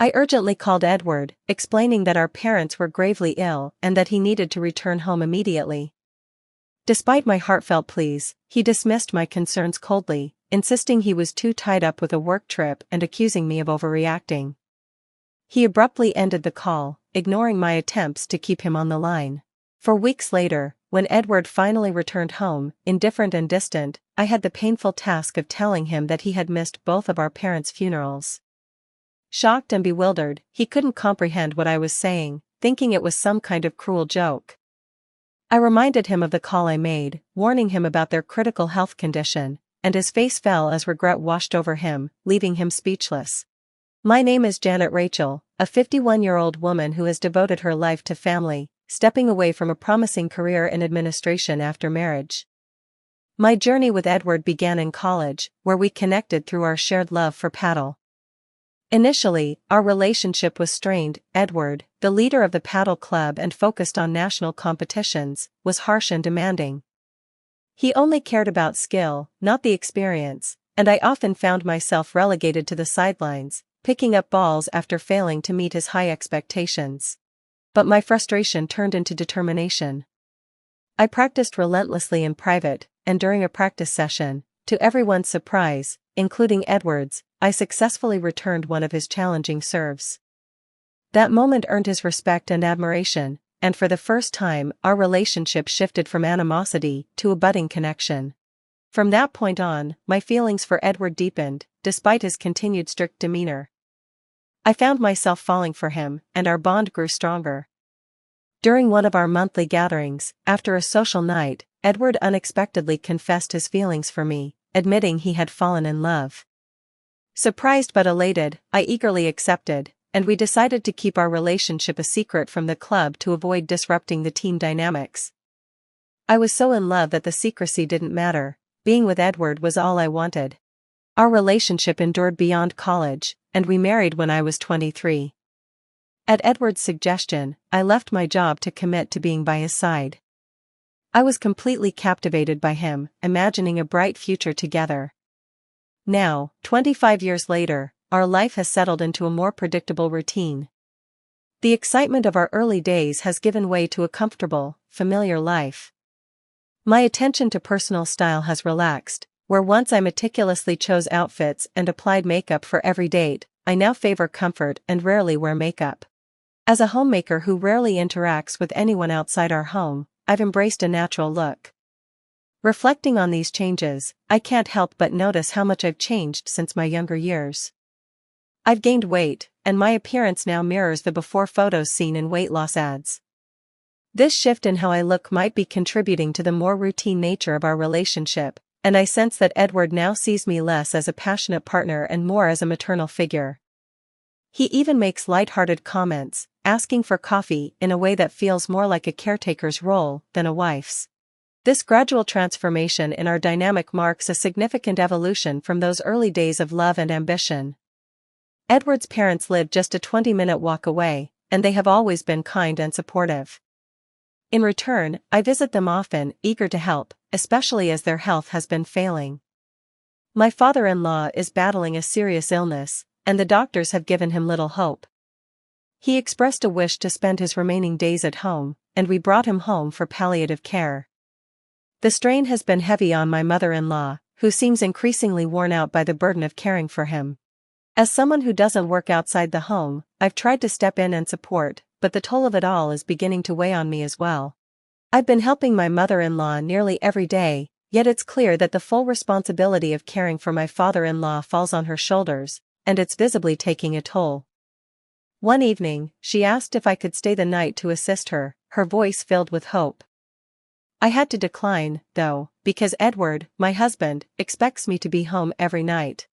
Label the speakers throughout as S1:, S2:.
S1: I urgently called Edward, explaining that our parents were gravely ill and that he needed to return home immediately. Despite my heartfelt pleas, he dismissed my concerns coldly, insisting he was too tied up with a work trip and accusing me of overreacting. He abruptly ended the call, ignoring my attempts to keep him on the line. For weeks later, when Edward finally returned home, indifferent and distant, I had the painful task of telling him that he had missed both of our parents' funerals. Shocked and bewildered, he couldn't comprehend what I was saying, thinking it was some kind of cruel joke. I reminded him of the call I made, warning him about their critical health condition, and his face fell as regret washed over him, leaving him speechless. My name is Janet Rachel, a 51-year-old woman who has devoted her life to family, stepping away from a promising career in administration after marriage. My journey with Edward began in college, where we connected through our shared love for paddle. Initially, our relationship was strained. Edward, the leader of the paddle club and focused on national competitions, was harsh and demanding. He only cared about skill, not the experience, and I often found myself relegated to the sidelines, picking up balls after failing to meet his high expectations. But my frustration turned into determination. I practiced relentlessly in private, and during a practice session, to everyone's surprise, including Edward's, I successfully returned one of his challenging serves. That moment earned his respect and admiration, and for the first time, our relationship shifted from animosity to a budding connection. From that point on, my feelings for Edward deepened, despite his continued strict demeanor. I found myself falling for him, and our bond grew stronger. During one of our monthly gatherings, after a social night, Edward unexpectedly confessed his feelings for me, admitting he had fallen in love. Surprised but elated, I eagerly accepted, and we decided to keep our relationship a secret from the club to avoid disrupting the team dynamics. I was so in love that the secrecy didn't matter. Being with Edward was all I wanted. Our relationship endured beyond college, and we married when I was 23. At Edward's suggestion, I left my job to commit to being by his side. I was completely captivated by him, imagining a bright future together. Now, 25 years later, our life has settled into a more predictable routine. The excitement of our early days has given way to a comfortable, familiar life. My attention to personal style has relaxed, where once I meticulously chose outfits and applied makeup for every date, I now favor comfort and rarely wear makeup. As a homemaker who rarely interacts with anyone outside our home, I've embraced a natural look. Reflecting on these changes, I can't help but notice how much I've changed since my younger years. I've gained weight, and my appearance now mirrors the before photos seen in weight loss ads. This shift in how I look might be contributing to the more routine nature of our relationship, and I sense that Edward now sees me less as a passionate partner and more as a maternal figure. He even makes light-hearted comments, asking for coffee in a way that feels more like a caretaker's role than a wife's. This gradual transformation in our dynamic marks a significant evolution from those early days of love and ambition. Edward's parents live just a 20-minute walk away, and they have always been kind and supportive. In return, I visit them often, eager to help, especially as their health has been failing. My father-in-law is battling a serious illness, and the doctors have given him little hope. He expressed a wish to spend his remaining days at home, and we brought him home for palliative care. The strain has been heavy on my mother-in-law, who seems increasingly worn out by the burden of caring for him. As someone who doesn't work outside the home, I've tried to step in and support, but the toll of it all is beginning to weigh on me as well. I've been helping my mother-in-law nearly every day, yet it's clear that the full responsibility of caring for my father-in-law falls on her shoulders, and it's visibly taking a toll. One evening, she asked if I could stay the night to assist her, her voice filled with hope. I had to decline, though, because Edward, my husband, expects me to be home every night.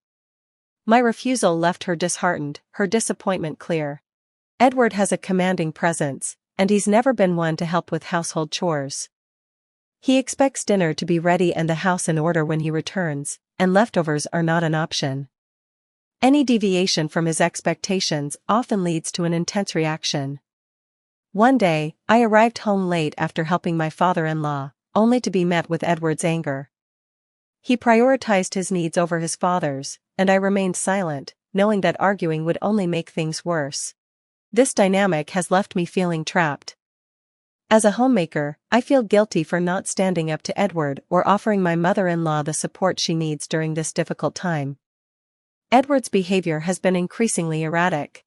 S1: My refusal left her disheartened, her disappointment clear. Edward has a commanding presence, and he's never been one to help with household chores. He expects dinner to be ready and the house in order when he returns, and leftovers are not an option. Any deviation from his expectations often leads to an intense reaction. One day, I arrived home late after helping my father-in-law, only to be met with Edward's anger. He prioritized his needs over his father's, and I remained silent, knowing that arguing would only make things worse. This dynamic has left me feeling trapped. As a homemaker, I feel guilty for not standing up to Edward or offering my mother-in-law the support she needs during this difficult time. Edward's behavior has been increasingly erratic.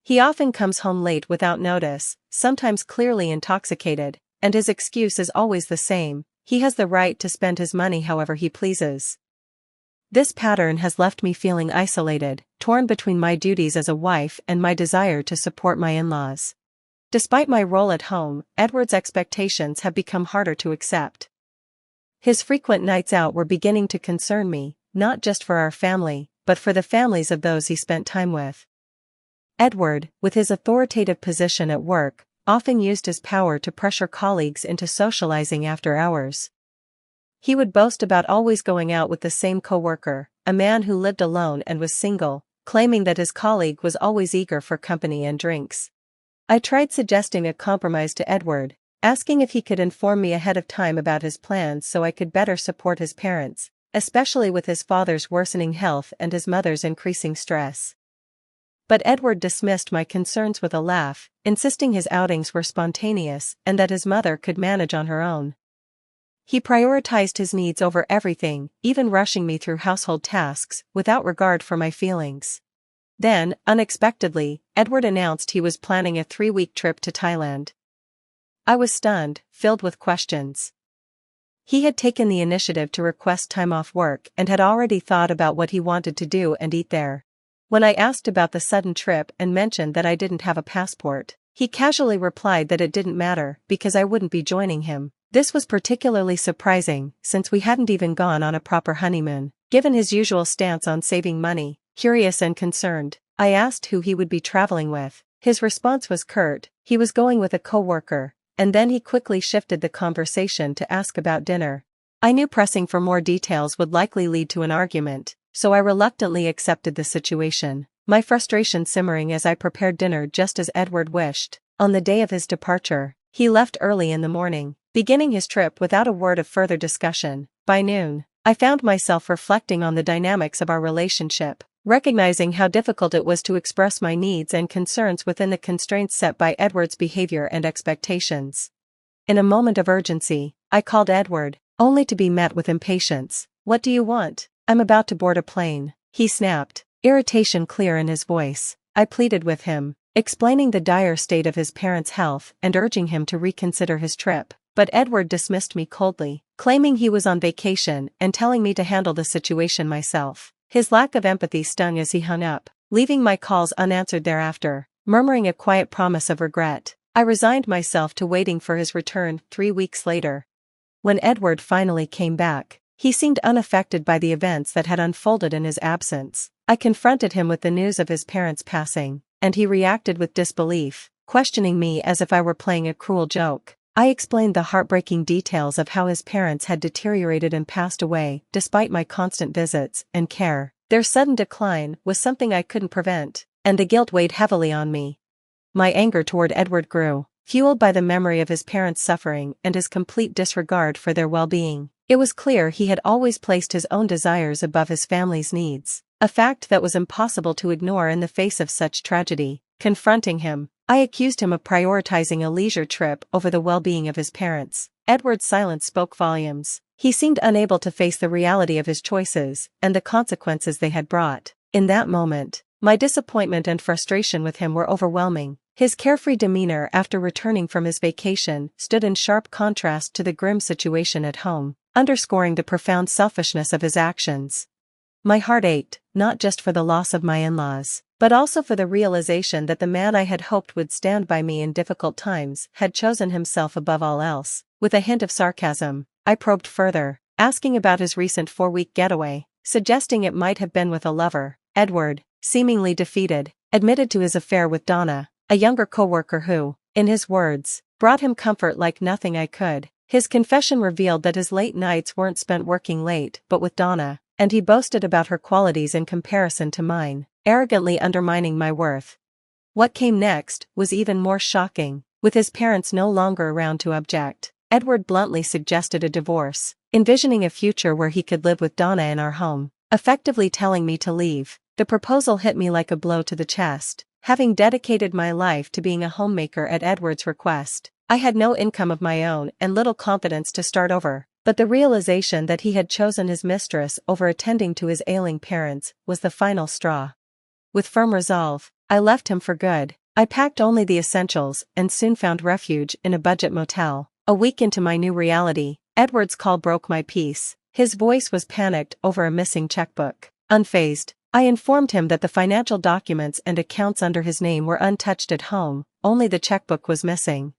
S1: He often comes home late without notice, sometimes clearly intoxicated, and his excuse is always the same: he has the right to spend his money however he pleases. This pattern has left me feeling isolated, torn between my duties as a wife and my desire to support my in-laws. Despite my role at home, Edward's expectations have become harder to accept. His frequent nights out were beginning to concern me, not just for our family, but for the families of those he spent time with. Edward, with his authoritative position at work, often used his power to pressure colleagues into socializing after hours. He would boast about always going out with the same coworker, a man who lived alone and was single, claiming that his colleague was always eager for company and drinks. I tried suggesting a compromise to Edward, asking if he could inform me ahead of time about his plans so I could better support his parents, especially with his father's worsening health and his mother's increasing stress. But Edward dismissed my concerns with a laugh, insisting his outings were spontaneous and that his mother could manage on her own. He prioritized his needs over everything, even rushing me through household tasks, without regard for my feelings. Then, unexpectedly, Edward announced he was planning a 3-week trip to Thailand. I was stunned, filled with questions. He had taken the initiative to request time off work and had already thought about what he wanted to do and eat there. When I asked about the sudden trip and mentioned that I didn't have a passport, he casually replied that it didn't matter because I wouldn't be joining him. This was particularly surprising, since we hadn't even gone on a proper honeymoon. Given his usual stance on saving money, curious and concerned, I asked who he would be traveling with. His response was curt: he was going with a coworker, and then he quickly shifted the conversation to ask about dinner. I knew pressing for more details would likely lead to an argument, so I reluctantly accepted the situation, my frustration simmering as I prepared dinner just as Edward wished. On the day of his departure, he left early in the morning, beginning his trip without a word of further discussion. By noon, I found myself reflecting on the dynamics of our relationship, recognizing how difficult it was to express my needs and concerns within the constraints set by Edward's behavior and expectations. In a moment of urgency, I called Edward, only to be met with impatience. "What do you want? I'm about to board a plane," he snapped, irritation clear in his voice. I pleaded with him, explaining the dire state of his parents' health and urging him to reconsider his trip. But Edward dismissed me coldly, claiming he was on vacation and telling me to handle the situation myself. His lack of empathy stung as he hung up, leaving my calls unanswered thereafter. Murmuring a quiet promise of regret, I resigned myself to waiting for his return. 3 weeks later, when Edward finally came back, he seemed unaffected by the events that had unfolded in his absence. I confronted him with the news of his parents' passing, and he reacted with disbelief, questioning me as if I were playing a cruel joke. I explained the heartbreaking details of how his parents had deteriorated and passed away, despite my constant visits and care. Their sudden decline was something I couldn't prevent, and the guilt weighed heavily on me. My anger toward Edward grew, fueled by the memory of his parents' suffering and his complete disregard for their well-being. It was clear he had always placed his own desires above his family's needs, a fact that was impossible to ignore in the face of such tragedy. Confronting him, I accused him of prioritizing a leisure trip over the well-being of his parents. Edward's silence spoke volumes. He seemed unable to face the reality of his choices and the consequences they had brought. In that moment, my disappointment and frustration with him were overwhelming. His carefree demeanor after returning from his vacation stood in sharp contrast to the grim situation at home, underscoring the profound selfishness of his actions. My heart ached, not just for the loss of my in-laws, but also for the realization that the man I had hoped would stand by me in difficult times had chosen himself above all else. With a hint of sarcasm, I probed further, asking about his recent 4-week getaway, suggesting it might have been with a lover. Edward, seemingly defeated, admitted to his affair with Donna, a younger coworker who, in his words, brought him comfort like nothing I could. His confession revealed that his late nights weren't spent working late but with Donna, and he boasted about her qualities in comparison to mine, arrogantly undermining my worth. What came next was even more shocking. With his parents no longer around to object, Edward bluntly suggested a divorce, envisioning a future where he could live with Donna in our home, effectively telling me to leave. The proposal hit me like a blow to the chest. Having dedicated my life to being a homemaker at Edward's request, I had no income of my own and little confidence to start over. But the realization that he had chosen his mistress over attending to his ailing parents was the final straw. With firm resolve, I left him for good. I packed only the essentials and soon found refuge in a budget motel. A week into my new reality, Edward's call broke my peace. His voice was panicked over a missing checkbook. Unfazed, I informed him that the financial documents and accounts under his name were untouched at home, only the checkbook was missing.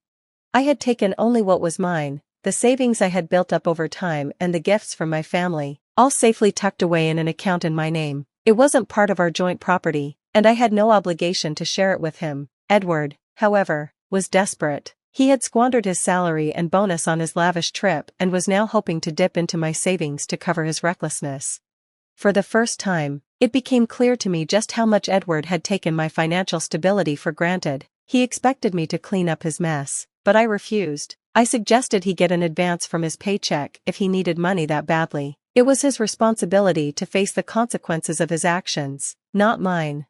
S1: I had taken only what was mine, the savings I had built up over time and the gifts from my family, all safely tucked away in an account in my name. It wasn't part of our joint property, and I had no obligation to share it with him. Edward, however, was desperate. He had squandered his salary and bonus on his lavish trip and was now hoping to dip into my savings to cover his recklessness. For the first time, it became clear to me just how much Edward had taken my financial stability for granted. He expected me to clean up his mess, but I refused. I suggested he get an advance from his paycheck if he needed money that badly. It was his responsibility to face the consequences of his actions, not mine.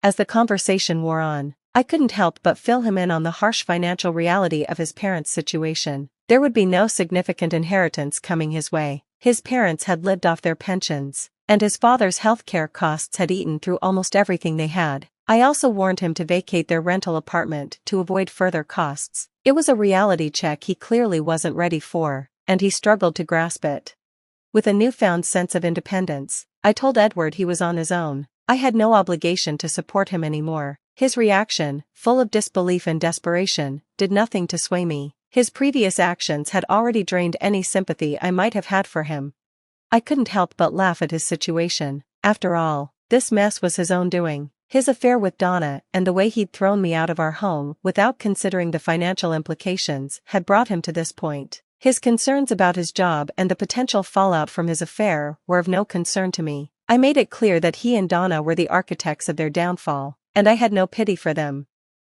S1: As the conversation wore on, I couldn't help but fill him in on the harsh financial reality of his parents' situation. There would be no significant inheritance coming his way. His parents had lived off their pensions, and his father's healthcare costs had eaten through almost everything they had. I also warned him to vacate their rental apartment to avoid further costs. It was a reality check he clearly wasn't ready for, and he struggled to grasp it. With a newfound sense of independence, I told Edward he was on his own. I had no obligation to support him anymore. His reaction, full of disbelief and desperation, did nothing to sway me. His previous actions had already drained any sympathy I might have had for him. I couldn't help but laugh at his situation. After all, this mess was his own doing. His affair with Donna and the way he'd thrown me out of our home without considering the financial implications had brought him to this point. His concerns about his job and the potential fallout from his affair were of no concern to me. I made it clear that he and Donna were the architects of their downfall, and I had no pity for them.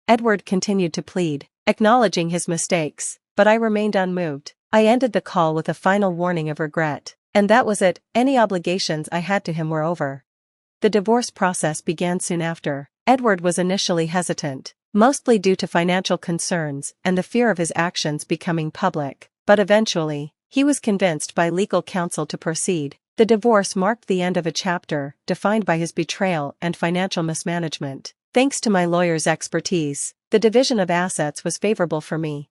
S1: Edward continued to plead, acknowledging his mistakes, but I remained unmoved. I ended the call with a final warning of regret, and that was it. Any obligations I had to him were over. The divorce process began soon after. Edward was initially hesitant, mostly due to financial concerns and the fear of his actions becoming public, but eventually, he was convinced by legal counsel to proceed. The divorce marked the end of a chapter defined by his betrayal and financial mismanagement. Thanks to my lawyer's expertise, the division of assets was favorable for me.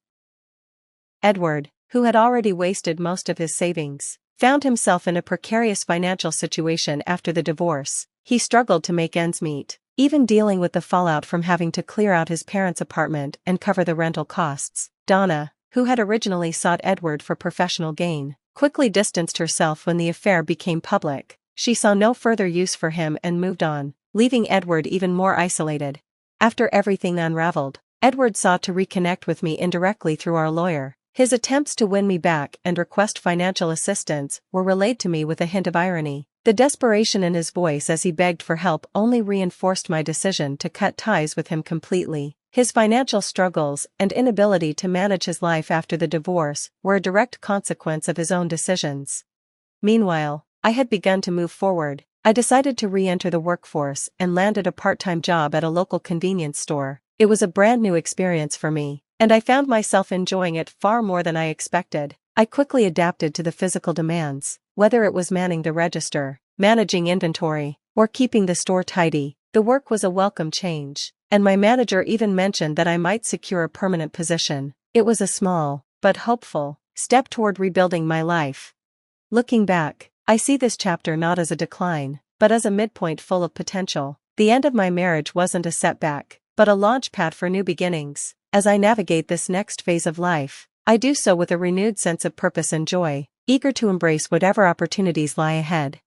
S1: Edward, who had already wasted most of his savings, found himself in a precarious financial situation after the divorce. He struggled to make ends meet, even dealing with the fallout from having to clear out his parents' apartment and cover the rental costs. Donna, who had originally sought Edward for professional gain, quickly distanced herself when the affair became public. She saw no further use for him and moved on, leaving Edward even more isolated. After everything unraveled, Edward sought to reconnect with me indirectly through our lawyer. His attempts to win me back and request financial assistance were relayed to me with a hint of irony. The desperation in his voice as he begged for help only reinforced my decision to cut ties with him completely. His financial struggles and inability to manage his life after the divorce were a direct consequence of his own decisions. Meanwhile, I had begun to move forward. I decided to re-enter the workforce and landed a part-time job at a local convenience store. It was a brand new experience for me, and I found myself enjoying it far more than I expected. I quickly adapted to the physical demands, whether it was manning the register, managing inventory, or keeping the store tidy. The work was a welcome change, and my manager even mentioned that I might secure a permanent position. It was a small, but hopeful, step toward rebuilding my life. Looking back, I see this chapter not as a decline, but as a midpoint full of potential. The end of my marriage wasn't a setback, but a launchpad for new beginnings. As I navigate this next phase of life, I do so with a renewed sense of purpose and joy, eager to embrace whatever opportunities lie ahead.